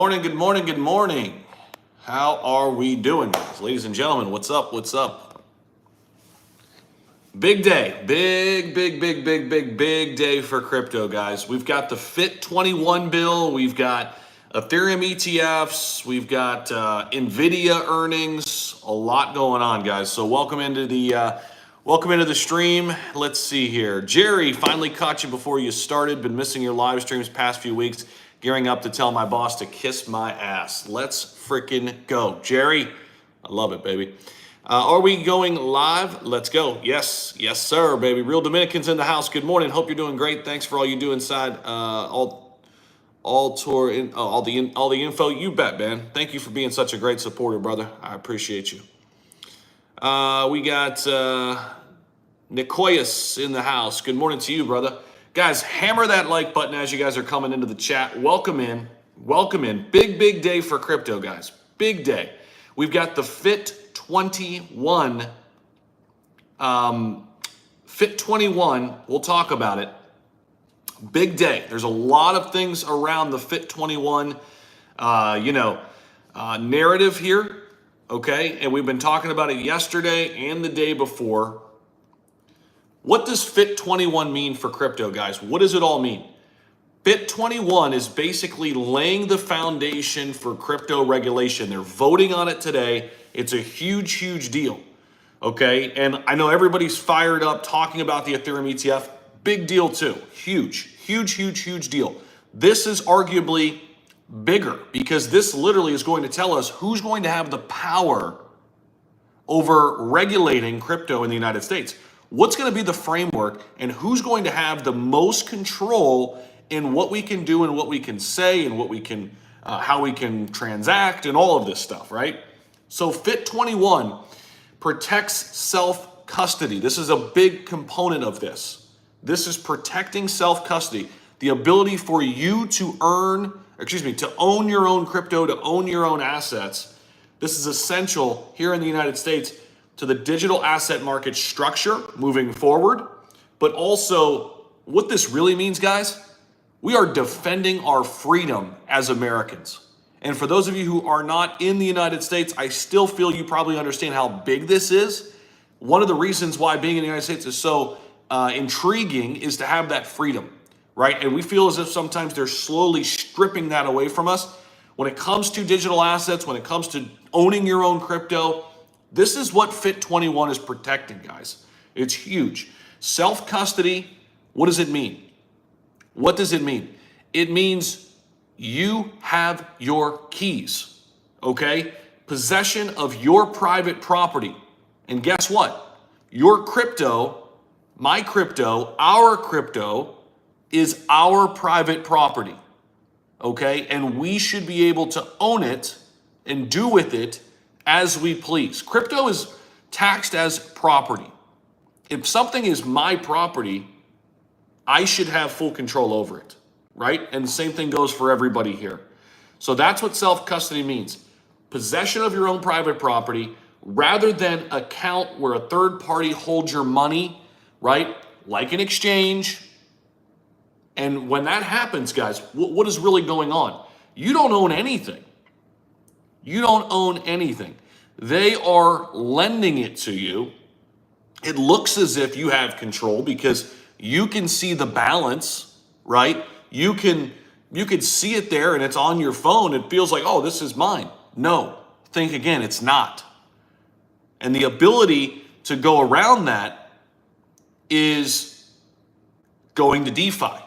Morning, good morning, good morning. How are we doing, guys? Ladies and gentlemen, what's up? What's up? Big day. Big day for crypto, guys. We've got the FIT21 bill. We've got Ethereum ETFs. We've got Nvidia earnings. A lot going on, guys. So welcome into the stream. Let's see here. Jerry, finally caught you before you started. Been missing your live streams past few weeks. Gearing up to tell my boss to kiss my ass. Let's freaking go. Jerry, I love it, baby. Are we going live? Let's go. Yes, sir, baby. Real Dominicans in the house. Good morning. Hope you're doing great. Thanks for all you do inside all the info. You bet, man. Thank you for being such a great supporter, brother. I appreciate you. We got Nicoyas in the house. Good morning to you, brother. Guys, hammer that like button as you guys are coming into the chat. Welcome in. Big day for crypto, guys. Big day. We've got the FIT21. FIT21, we'll talk about it. Big day. There's a lot of things around the FIT21, narrative here, okay? And we've been talking about it yesterday and the day before. What does FIT21 mean for crypto, guys? What does it all mean? FIT21 is basically laying the foundation for crypto regulation. They're voting on it today. It's a huge deal, okay? And I know everybody's fired up talking about the Ethereum ETF. Big deal too. Huge deal. This is arguably bigger because this literally is going to tell us who's going to have the power over regulating crypto in the United States. What's going to be the framework and who's going to have the most control in what we can do and what we can say and what we can, how we can transact and all of this stuff, right? So FIT21 protects self-custody. This is a big component of this. This is protecting self-custody, the ability for you to own your own crypto, to own your own assets. This is essential here in the United States to the digital asset market structure moving forward. But also, what this really means, guys, we are defending our freedom as Americans. And for those of you who are not in the United States, I still feel you probably understand how big this is. One of the reasons why being in the United States is so intriguing is to have that freedom, right? And we feel as if sometimes they're slowly stripping that away from us. When it comes to digital assets, when it comes to owning your own crypto, this is what FIT21 is protecting, guys. It's huge. Self-custody, what does it mean? What does it mean? It means you have your keys, okay? Possession of your private property. And guess what? Your crypto, my crypto, our crypto is our private property, okay? And we should be able to own it and do with it as we please. Crypto is taxed as property. If something is my property, I should have full control over it, right? And the same thing goes for everybody here. So that's what self-custody means. Possession of your own private property rather than account where a third party holds your money, right? Like an exchange. And when that happens, guys, what is really going on? You don't own anything. You don't own anything. They are lending it to you. It looks as if you have control because you can see the balance, right? You can see it there and it's on your phone. It feels like, oh, this is mine. No, think again, it's not. And the ability to go around that is going to DeFi,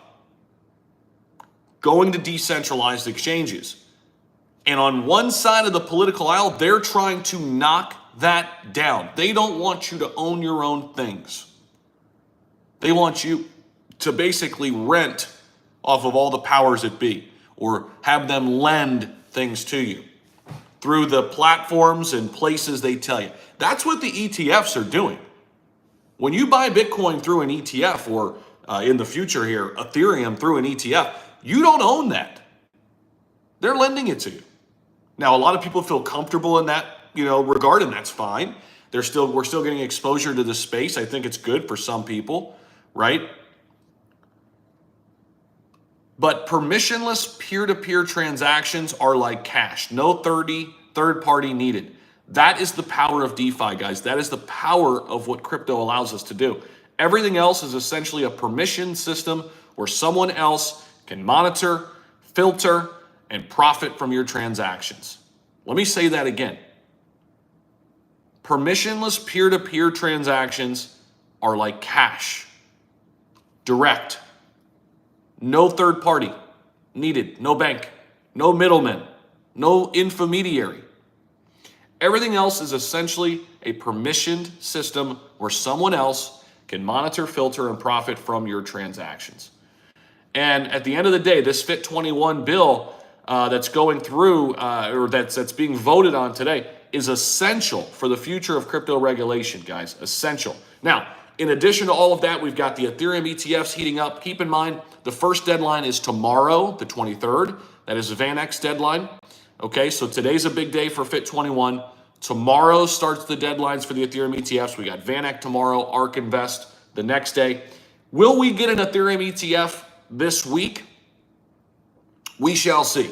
going to decentralized exchanges. And on one side of the political aisle, they're trying to knock that down. They don't want you to own your own things. They want you to basically rent off of all the powers that be or have them lend things to you through the platforms and places they tell you. That's what the ETFs are doing. When you buy Bitcoin through an ETF or in the future here, Ethereum through an ETF, you don't own that. They're lending it to you. Now, a lot of people feel comfortable in that, regard, and that's fine. We're still getting exposure to the space. I think it's good for some people, right? But permissionless peer-to-peer transactions are like cash. No third party needed. That is the power of DeFi, guys. That is the power of what crypto allows us to do. Everything else is essentially a permission system where someone else can monitor, filter, and profit from your transactions. Let me say that again. Permissionless peer-to-peer transactions are like cash. Direct. No third party needed. No bank. No middleman. No intermediary. Everything else is essentially a permissioned system where someone else can monitor, filter, and profit from your transactions. And at the end of the day, this FIT21 bill that's going through, or that's being voted on today, is essential for the future of crypto regulation, guys. Essential. Now, in addition to all of that, we've got the Ethereum ETFs heating up. Keep in mind, the first deadline is tomorrow, the 23rd. That is the VanEck's deadline. Okay, so today's a big day for FIT21. Tomorrow starts the deadlines for the Ethereum ETFs. We got VanEck tomorrow, ARK Invest the next day. Will we get an Ethereum ETF this week? We shall see.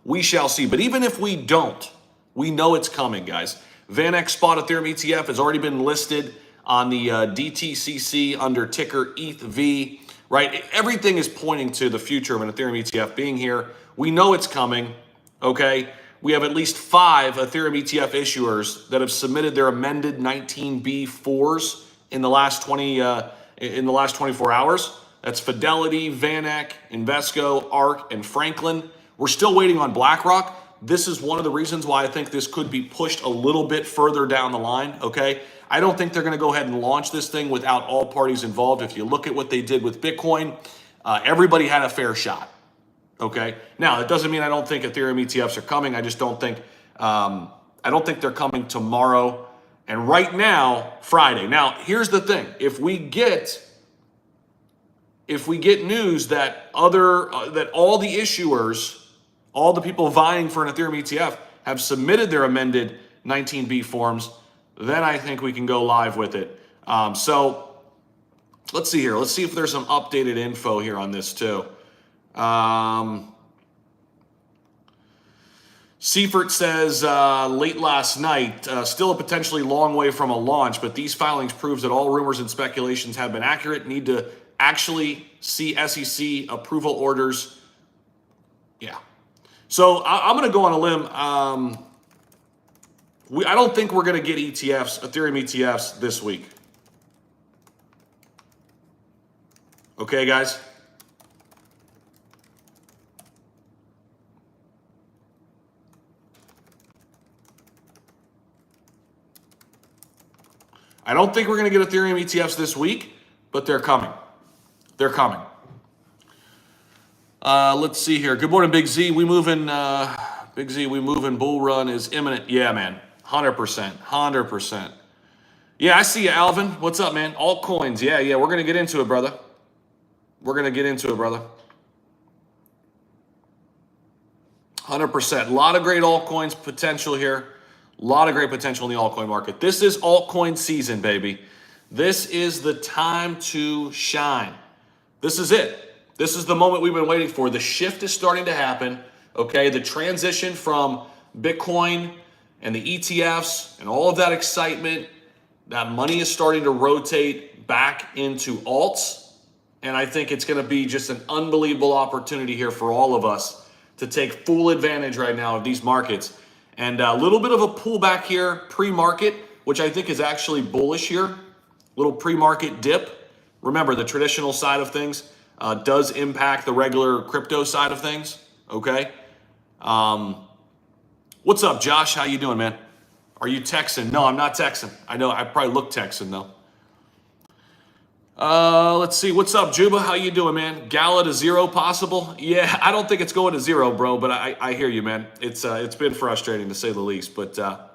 We shall see. But even if we don't, we know it's coming, guys. VanEck Spot Ethereum ETF has already been listed on the DTCC under ticker ETHV, right? Everything is pointing to the future of an Ethereum ETF being here. We know it's coming, okay? We have at least 5 Ethereum ETF issuers that have submitted their amended 19B4s in the last 24 hours. That's Fidelity, VanEck, Invesco, ARK, and Franklin. We're still waiting on BlackRock. This is one of the reasons why I think this could be pushed a little bit further down the line, okay? I don't think they're going to go ahead and launch this thing without all parties involved. If you look at what they did with Bitcoin, everybody had a fair shot, okay? Now, it doesn't mean I don't think Ethereum ETFs are coming. I just don't think, I don't think they're coming tomorrow. And right now, Friday. Now, here's the thing. If we get news that that all the issuers, all the people vying for an Ethereum ETF have submitted their amended 19B forms, then I think we can go live with it. So let's see here. Let's see if there's some updated info here on this too. Seifert says, late last night, still a potentially long way from a launch, but these filings proves that all rumors and speculations have been accurate. Need to actually see SEC approval orders. Yeah. So I'm going to go on a limb. I don't think we're going to get ETFs, Ethereum ETFs this week. Okay, guys? I don't think we're going to get Ethereum ETFs this week, but they're coming. They're coming. Let's see here. Good morning, Big Z. We moving, Big Z, we moving. Bull run is imminent. Yeah, man. 100%. 100%. Yeah, I see you, Alvin. What's up, man? Altcoins. Yeah. We're going to get into it, brother. We're going to get into it, brother. 100%. A lot of great altcoins potential here. A lot of great potential in the altcoin market. This is altcoin season, baby. This is the time to shine. This is it. This is the moment we've been waiting for. The shift is starting to happen, okay? The transition from Bitcoin and the ETFs and all of that excitement, that money is starting to rotate back into alts. And I think it's going to be just an unbelievable opportunity here for all of us to take full advantage right now of these markets. And a little bit of a pullback here pre-market, which I think is actually bullish here. Little pre-market dip. Remember, the traditional side of things does impact the regular crypto side of things, okay? What's up, Josh? How you doing, man? Are you Texan? No, I'm not Texan. I know, I probably look Texan, though. Let's see. What's up, Juba? How you doing, man? Gala to zero possible? Yeah, I don't think it's going to zero, bro, but I hear you, man. It's been frustrating, to say the least, but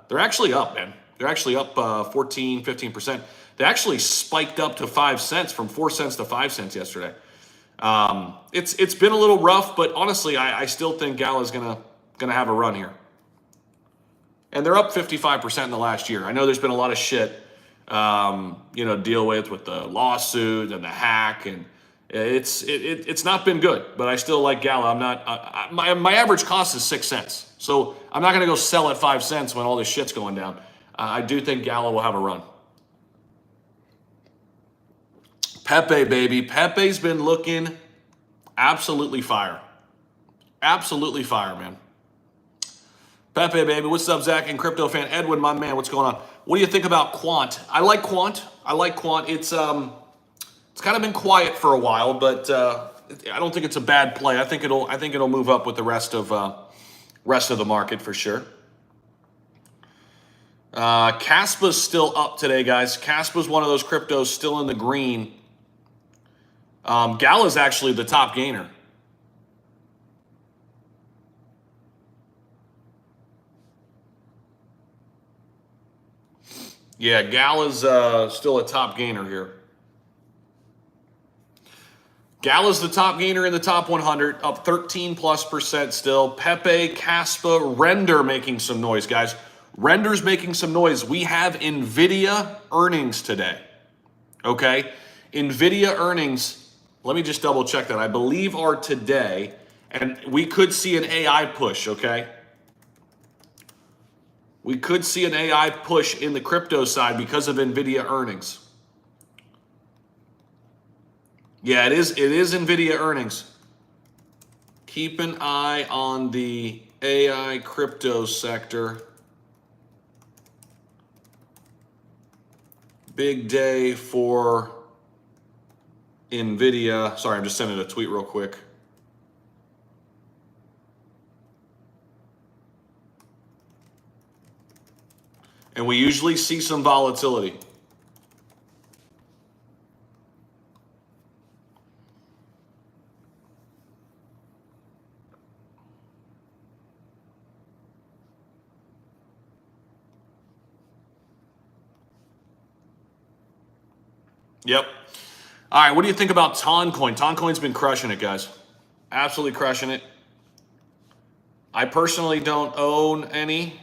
they're actually up, man. They're actually up 14, 15%. They actually spiked up to 5 cents, from 4 cents to 5 cents yesterday. It's been a little rough, but honestly, I still think Gala's gonna have a run here. And they're up 55% in the last year. I know there's been a lot of shit, deal with the lawsuit and the hack and It's not been good, but I still like Gala. I'm not my average cost is 6 cents, so I'm not going to go sell at 5 cents when all this shit's going down. I do think Gala will have a run. Pepe, baby. Pepe's been looking absolutely fire. Absolutely fire, man. Pepe, baby. What's up, Zach and crypto fan? Edwin, my man, what's going on? What do you think about Quant? I like Quant. It's kind of been quiet for a while, but I don't think it's a bad play. I think it'll move up with the rest of the market for sure. Caspa's still up today, guys. Caspa's one of those cryptos still in the green. Gala's actually the top gainer. Yeah, Gala's still a top gainer here. Gala's the top gainer in the top 100, up 13+% still. Pepe, Caspa, Render making some noise, guys. Render's making some noise. We have Nvidia earnings today. Okay? Nvidia earnings, let me just double check that. I believe are today, and we could see an AI push, okay? We could see an AI push in the crypto side because of Nvidia earnings. Yeah, it is Nvidia earnings. Keep an eye on the AI crypto sector. Big day for Nvidia. Sorry, I'm just sending a tweet real quick. And we usually see some volatility. Yep. All right, what do you think about Toncoin? Toncoin's been crushing it, guys. Absolutely crushing it. I personally don't own any.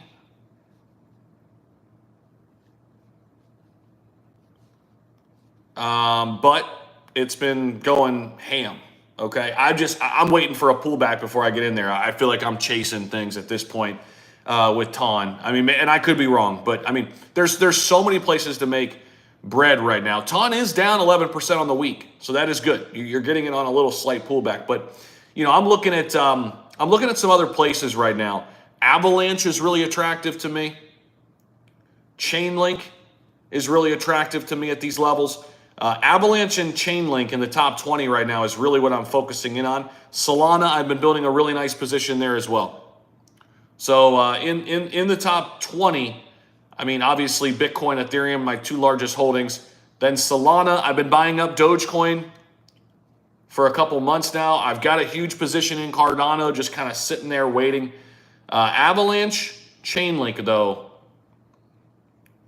But it's been going ham. Okay, I'm waiting for a pullback before I get in there. I feel like I'm chasing things at this point with Ton. I mean, and I could be wrong, but I mean, there's so many places to make bread right now. Ton is down 11% on the week, so that is good. You're getting it on a little slight pullback, but you know, I'm looking at some other places right now. Avalanche is really attractive to me. Chainlink is really attractive to me at these levels. Avalanche and Chainlink in the top 20 right now is really what I'm focusing in on. Solana, I've been building a really nice position there as well. So in the top 20, I mean, obviously Bitcoin, Ethereum, my two largest holdings. Then Solana, I've been buying up Dogecoin for a couple months now. I've got a huge position in Cardano, just kind of sitting there waiting. Avalanche, Chainlink, though,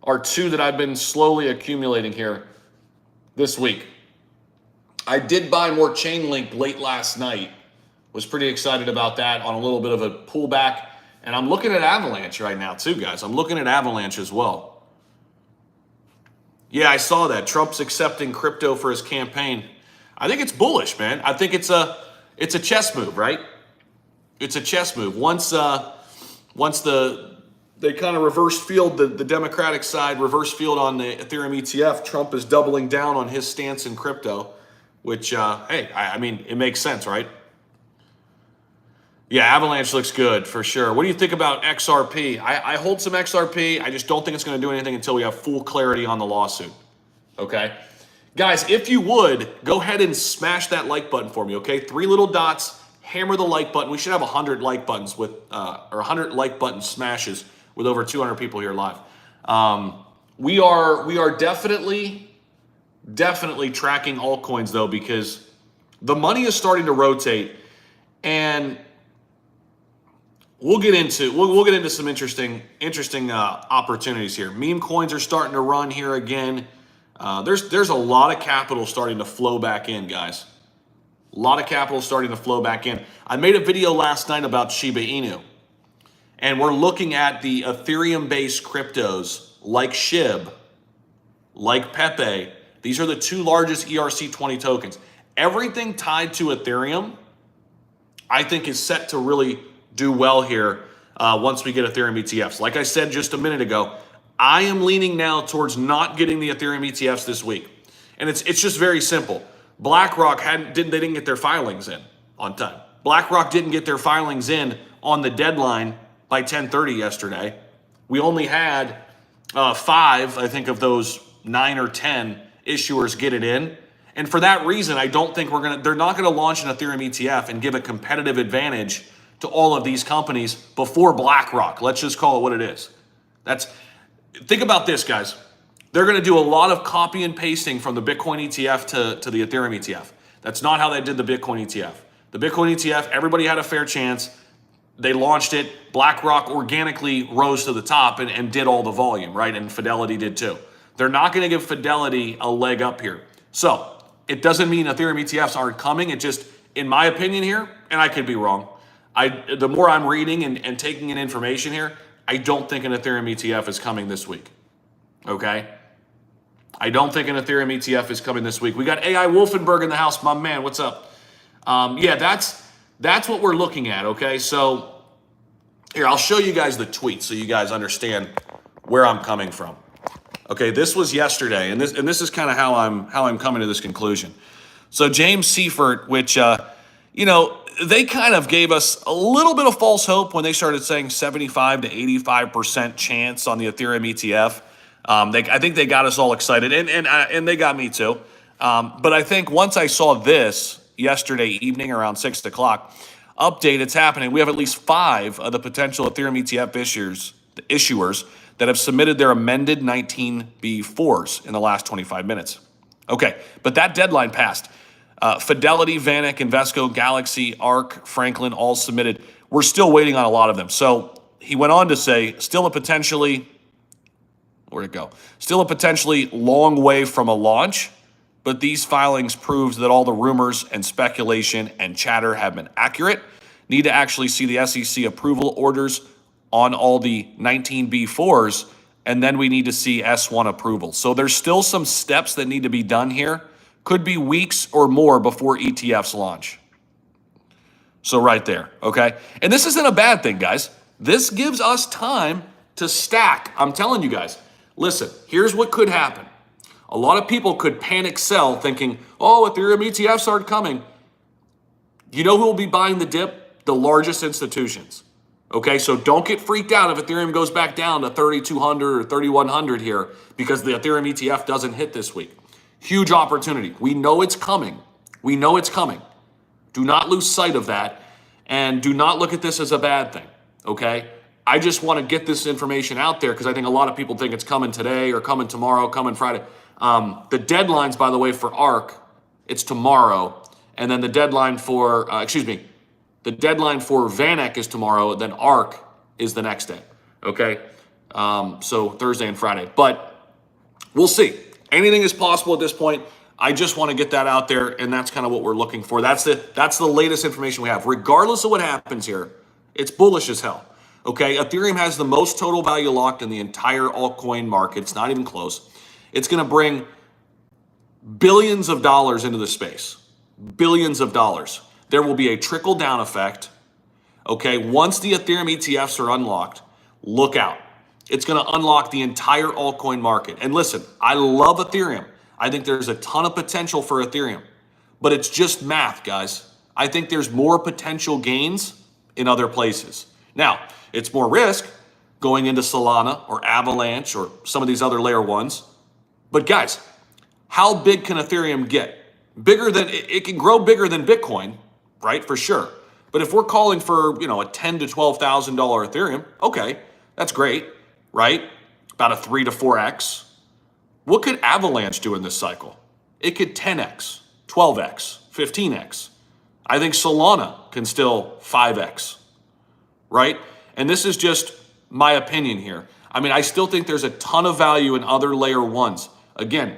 are two that I've been slowly accumulating here this week. I did buy more Chainlink late last night. Was pretty excited about that on a little bit of a pullback. And I'm looking at Avalanche right now too, guys. I'm looking at Avalanche as well. Yeah, I saw that. Trump's accepting crypto for his campaign. I think it's bullish, man. I think it's a chess move, right? It's a chess move. Once they kind of reverse field the Democratic side, reverse field on the Ethereum ETF, Trump is doubling down on his stance in crypto, which, hey, I mean, it makes sense, right? Yeah, Avalanche looks good for sure. What do you think about XRP? I hold some XRP. I just don't think it's going to do anything until we have full clarity on the lawsuit. Okay? Guys, if you would, go ahead and smash that like button for me, okay? 3 little dots, hammer the like button. We should have 100 like buttons with, or 100 like button smashes with over 200 people here live. We are definitely tracking altcoins though, because the money is starting to rotate, and we'll get into some interesting opportunities here. Meme coins are starting to run here again. There's a lot of capital starting to flow back in, guys. A lot of capital starting to flow back in. I made a video last night about Shiba Inu, and we're looking at the Ethereum-based cryptos like SHIB, like Pepe. These are the two largest ERC20 tokens. everything tied to Ethereum, I think is set to really do well here once we get Ethereum ETFs. Like I said just a minute ago, I am leaning now towards not getting the Ethereum ETFs this week. And it's just very simple. BlackRock didn't get their filings in on time. BlackRock didn't get their filings in on the deadline by 10:30 yesterday. We only had 5, I think, of those 9 or 10 issuers get it in. And for that reason, I don't think they're not going to launch an Ethereum ETF and give a competitive advantage to all of these companies before BlackRock. Let's just call it what it is. Think about this, guys. They're going to do a lot of copy and pasting from the Bitcoin ETF to the Ethereum ETF. That's not how they did the Bitcoin ETF. The Bitcoin ETF, everybody had a fair chance. They launched it. BlackRock organically rose to the top and did all the volume, right? And Fidelity did too. They're not going to give Fidelity a leg up here. So it doesn't mean Ethereum ETFs aren't coming. It just, in my opinion here, and I could be wrong, the more I'm reading and taking in information here, I don't think an Ethereum ETF is coming this week. Okay? I don't think an Ethereum ETF is coming this week. We got AI Wolfenberg in the house. My man, what's up? Yeah, that's what we're looking at, okay? So here, I'll show you guys the tweet so you guys understand where I'm coming from. Okay, this was yesterday, and this is kind of how I'm coming to this conclusion. So James Seifert, which they kind of gave us a little bit of false hope when they started saying 75 to 85% chance on the Ethereum ETF. I think they got us all excited, and they got me too. But I think once I saw this yesterday evening around 6 o'clock update, it's happening. We have at least 5 of the potential Ethereum ETF issuers that have submitted their amended 19B4s in the last 25 minutes. Okay, but that deadline passed. Fidelity, VanEck, Invesco, Galaxy, ARK, Franklin all submitted. We're still waiting on a lot of them. So he went on to say, still a potentially long way from a launch, but these filings proves that all the rumors and speculation and chatter have been accurate. Need to actually see the SEC approval orders on all the 19B4s, and then we need to see S1 approval. So there's still some steps that need to be done here. Could be weeks or more before ETFs launch. So right there, okay? And this isn't a bad thing, guys. This gives us time to stack. I'm telling you guys, listen, here's what could happen. A lot of people could panic sell thinking, oh, Ethereum ETFs aren't coming. You know who will be buying the dip? The largest institutions. Okay, so don't get freaked out if Ethereum goes back down to 3,200 or 3,100 here because the Ethereum ETF doesn't hit this week. Huge opportunity. We know it's coming. We know it's coming. Do not lose sight of that, and do not look at this as a bad thing, okay? I just want to get this information out there because I think a lot of people think it's coming today or coming tomorrow, coming Friday. The deadlines, by the way, for ARK, it's tomorrow, and then the deadline for, the deadline for VanEck is tomorrow, then ARK is the next day, okay? So Thursday and Friday, but we'll see. Anything is possible at this point. I just want to get that out there, and that's kind of what we're looking for. That's the latest information we have. Regardless of what happens here, it's bullish as hell, okay? Ethereum has the most total value locked in the entire altcoin market. It's not even close. It's going to bring billions of dollars into the space, billions of dollars. There will be a trickle-down effect, okay? Once the Ethereum ETFs are unlocked, look out. It's going to unlock the entire altcoin market. And listen, I love Ethereum. I think there's a ton of potential for Ethereum, but it's just math, guys. I think there's more potential gains in other places. Now, it's more risk going into Solana or Avalanche or some of these other layer ones. But guys, how big can Ethereum get? It can grow bigger than Bitcoin, right? For sure. But if we're calling for, a $10,000 to $12,000 Ethereum, okay, that's great, right? About a 3 to 4x. What could Avalanche do in this cycle? It could 10x, 12x, 15x. I think Solana can still 5x, right? And this is just my opinion here. I mean, I still think there's a ton of value in other layer ones. Again,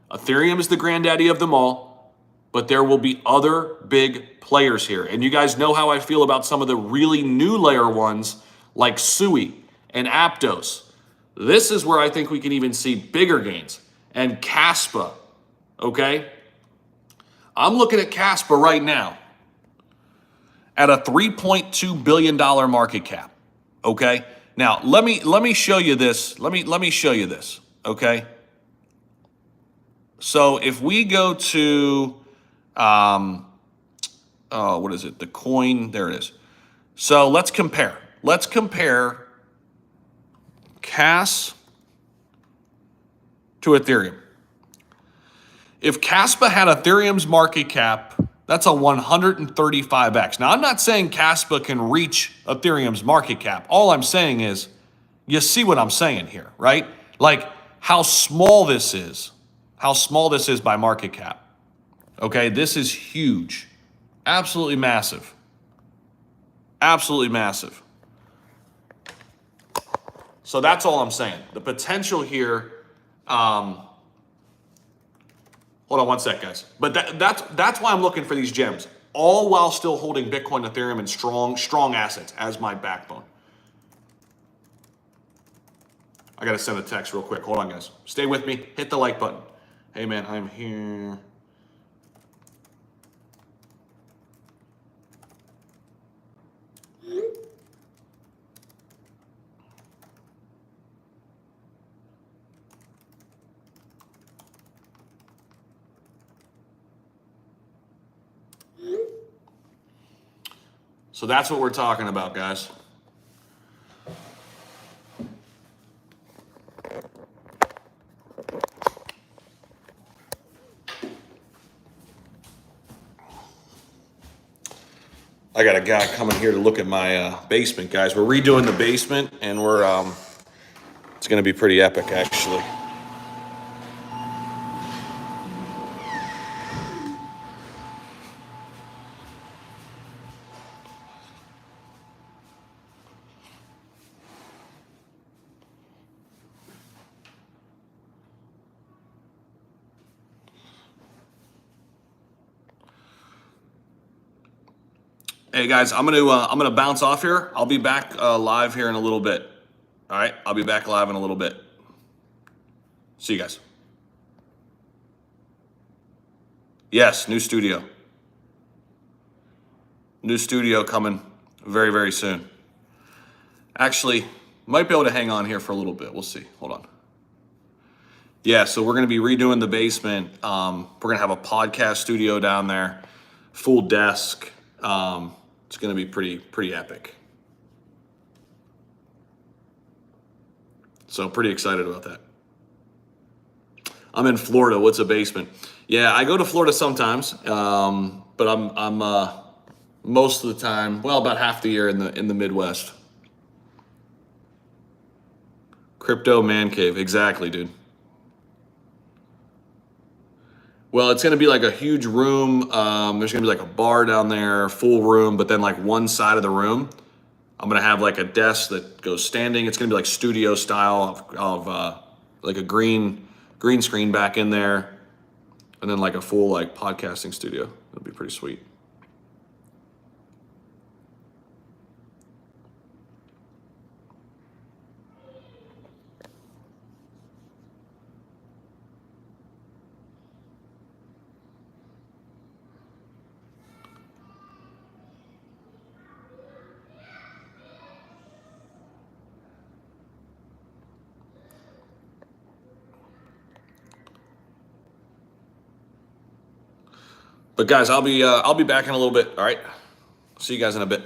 Ethereum is the granddaddy of them all, but there will be other big players here. And you guys know how I feel about some of the really new layer ones like Sui and Aptos. This is where I think we can even see bigger gains. And Caspa, okay? I'm looking at Casper right now at a $3.2 billion market cap. Okay. Now let me show you this. Let me show you this. Okay. So if we go to what is it? The coin, there it is. So let's compare. Let's compare CAS to Ethereum. If Caspa had Ethereum's market cap, that's a 135x. Now, I'm not saying Caspa can reach Ethereum's market cap. All I'm saying is, you see what I'm saying here, right? Like how small this is by market cap. Okay, this is huge. Absolutely massive. Absolutely massive. So that's all I'm saying. The potential here, hold on one sec, guys. But that's why I'm looking for these gems, all while still holding Bitcoin, Ethereum, and strong assets as my backbone. I got to send a text real quick. Hold on, guys. Stay with me. Hit the like button. Hey, man, I'm here. So that's what we're talking about, guys. I got a guy coming here to look at my basement, guys. We're redoing the basement, and it's going to be pretty epic, actually. Hey guys, I'm gonna bounce off here. I'll be back live here in a little bit. All right, I'll be back live in a little bit. See you guys. Yes, new studio. New studio coming very, very soon. Actually, might be able to hang on here for a little bit. We'll see. Hold on. Yeah, so we're gonna be redoing the basement. We're gonna have a podcast studio down there, full desk. It's going to be pretty epic. So pretty excited about that. I'm in Florida. What's a basement? Yeah, I go to Florida sometimes, but I'm most of the time, well, about half the year in the Midwest. Crypto man cave, exactly, dude. Well, it's going to be like a huge room. There's going to be like a bar down there, full room, but then like one side of the room, I'm going to have like a desk that goes standing. It's going to be like studio style of like a green screen back in there, and then like a full like podcasting studio. It'll be pretty sweet. But guys, I'll be back in a little bit. All right. See you guys in a bit.